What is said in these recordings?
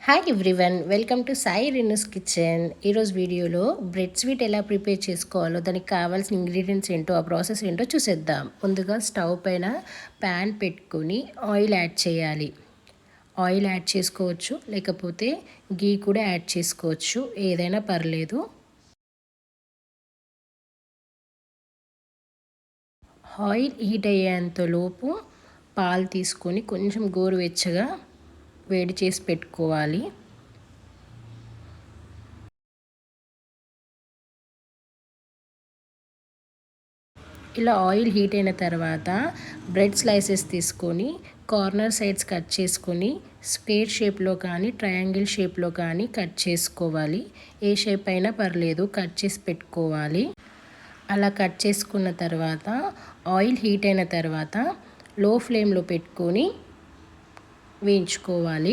Hi everyone, welcome to Sai Renu's kitchen. ఈరోజు వీడియోలో bread sweet ఎలా ప్రిపేర్ చేసుకోవాలో, దానికి కావాల్సిన ఇంగ్రీడియంట్స్ ఏంటో, ఆ ప్రాసెస్ ఏంటో చూసేద్దాం. ముందుగా స్టవ్ పైన ప్యాన్ పెట్టుకొని ఆయిల్ యాడ్ చేయాలి. ఆయిల్ యాడ్ చేసుకోవచ్చు, లేకపోతే గీ కూడా యాడ్ చేసుకోవచ్చు, ఏదైనా పర్లేదు. ఆయిల్ హీట్ అయ్యేంతలోపు పాలు తీసుకొని కొంచెం గోరువెచ్చగా వేడి చేసి పెట్టుకోవాలి. ఇలా ఆయిల్ హీట్ అయిన తర్వాత బ్రెడ్ స్లైసెస్ తీసుకొని కార్నర్ సైడ్స్ కట్ చేసుకొని స్క్వేర్ షేప్లో కానీ ట్రయాంగిల్ షేప్లో కానీ కట్ చేసుకోవాలి. ఏ షేప్ అయినా పర్లేదు, కట్ చేసి పెట్టుకోవాలి. అలా కట్ చేసుకున్న తర్వాత ఆయిల్ హీట్ అయిన తర్వాత లో ఫ్లేమ్లో పెట్టుకొని వేయించుకోవాలి.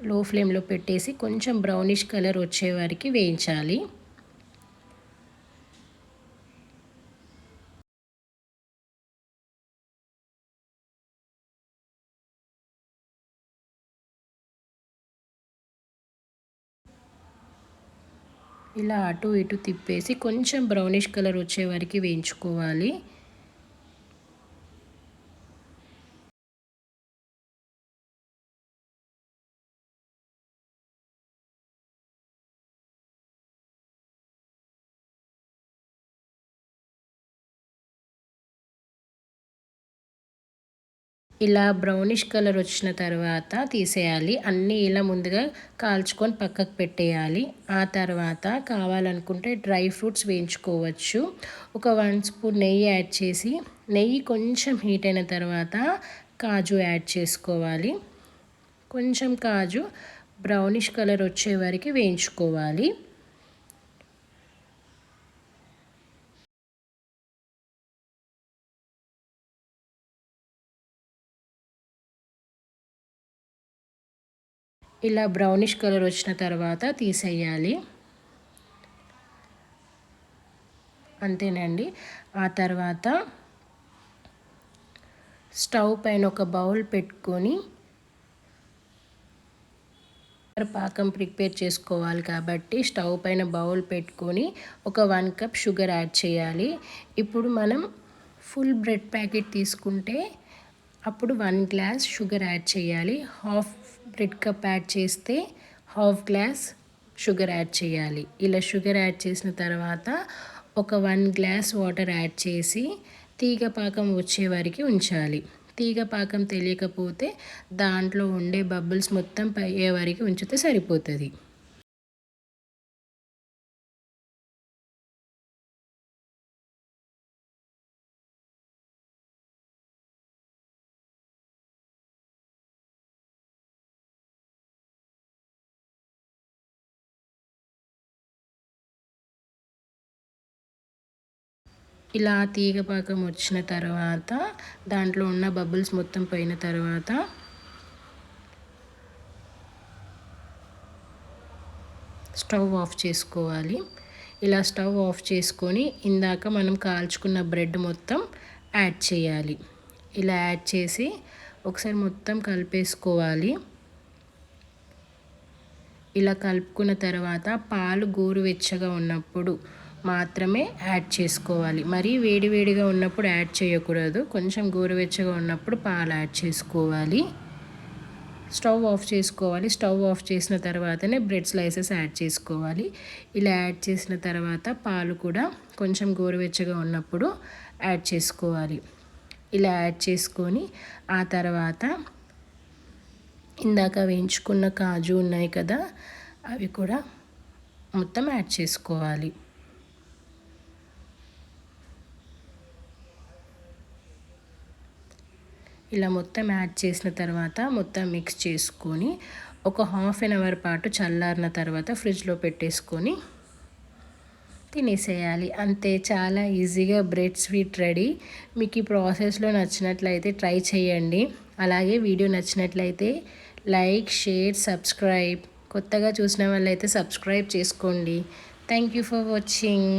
లో ఫ్లేమ్లో పెట్టేసి కొంచెం బ్రౌనిష్ కలర్ వచ్చే వరకు వేయించాలి. ఇలా అటు ఇటు తిప్పేసి కొంచెం బ్రౌనిష్ కలర్ వచ్చే వరకు వేయించుకోవాలి. ఇలా బ్రౌనిష్ కలర్ వచ్చిన తర్వాత తీసేయాలి. అన్నీ ఇలా ముందుగా కాల్చుకొని పక్కకు పెట్టేయాలి. ఆ తర్వాత కావాలనుకుంటే డ్రై ఫ్రూట్స్ వేయించుకోవచ్చు. ఒక 1 స్పూన్ నెయ్యి యాడ్ చేసి, నెయ్యి కొంచెం హీట్ అయిన తర్వాత కాజు యాడ్ చేసుకోవాలి. కొంచెం కాజు బ్రౌనిష్ కలర్ వచ్చే వరకు వేయించుకోవాలి. ఇలా బ్రౌనిష్ కలర్ వచ్చిన తర్వాత తీసేయాలి. అంతేనండి. ఆ తర్వాత స్టవ్ పైన ఒక బౌల్ పెట్టుకొని పాకం ప్రిపేర్ చేసుకోవాలి కాబట్టి స్టవ్ పైన బౌల్ పెట్టుకొని ఒక 1 కప్ షుగర్ యాడ్ చేయాలి. ఇప్పుడు మనం ఫుల్ బ్రెడ్ ప్యాకెట్ తీసుకుంటే అప్పుడు 1 గ్లాస్ షుగర్ యాడ్ చేయాలి. హాఫ్ బ్రెడ్ కప్ యాడ్ చేస్తే హాఫ్ గ్లాస్ షుగర్ యాడ్ చేయాలి. ఇలా షుగర్ యాడ్ చేసిన తర్వాత ఒక 1 గ్లాస్ వాటర్ యాడ్ చేసి తీగ పాకం వచ్చే వరకు ఉంచాలి. తీగ పాకం తెలియకపోతే దాంట్లో ఉండే బబుల్స్ మొత్తం పోయే వరకు ఉంచితే సరిపోతుంది. ఇలా తీగ పాకం వచ్చిన తర్వాత దాంట్లో ఉన్న బబుల్స్ మొత్తం పోయిన తర్వాత స్టవ్ ఆఫ్ చేసుకోవాలి. ఇలా స్టవ్ ఆఫ్ చేసుకొని ఇందాక మనం కాల్చుకున్న బ్రెడ్ మొత్తం యాడ్ చేయాలి. ఇలా యాడ్ చేసి ఒకసారి మొత్తం కలిపేసుకోవాలి. ఇలా కలుపుకున్న తర్వాత పాలు గోరువెచ్చగా ఉన్నప్పుడు మాత్రమే యాడ్ చేసుకోవాలి. మరీ వేడివేడిగా ఉన్నప్పుడు యాడ్ చేయకూడదు. కొంచెం గోరువెచ్చగా ఉన్నప్పుడు పాలు యాడ్ చేసుకోవాలి. స్టవ్ ఆఫ్ చేసుకోవాలి. స్టవ్ ఆఫ్ చేసిన తర్వాతనే బ్రెడ్ స్లైసెస్ యాడ్ చేసుకోవాలి. ఇలా యాడ్ చేసిన తర్వాత పాలు కూడా కొంచెం గోరువెచ్చగా ఉన్నప్పుడు యాడ్ చేసుకోవాలి. ఇలా యాడ్ చేసుకొని ఆ తర్వాత ఇందాక వేయించుకున్న కాజు ఉన్నాయి కదా, అవి కూడా మొత్తం యాడ్ చేసుకోవాలి. ఇలా మొత్తం యాడ్ చేసిన తర్వాత మొత్తం మిక్స్ చేసుకొని ఒక హాఫ్ అన్ అవర్ పాటు చల్లారిన తర్వాత ఫ్రిడ్జ్లో పెట్టేసుకొని తినేసేయాలి. అంతే, చాలా ఈజీగా బ్రెడ్ స్వీట్ రెడీ. మీకు ఈ ప్రాసెస్లో నచ్చినట్లయితే ట్రై చేయండి. అలాగే వీడియో నచ్చినట్లయితే లైక్, షేర్, సబ్స్క్రైబ్. కొత్తగా చూసిన వాళ్ళైతే సబ్స్క్రైబ్ చేసుకోండి. Thank you for watching.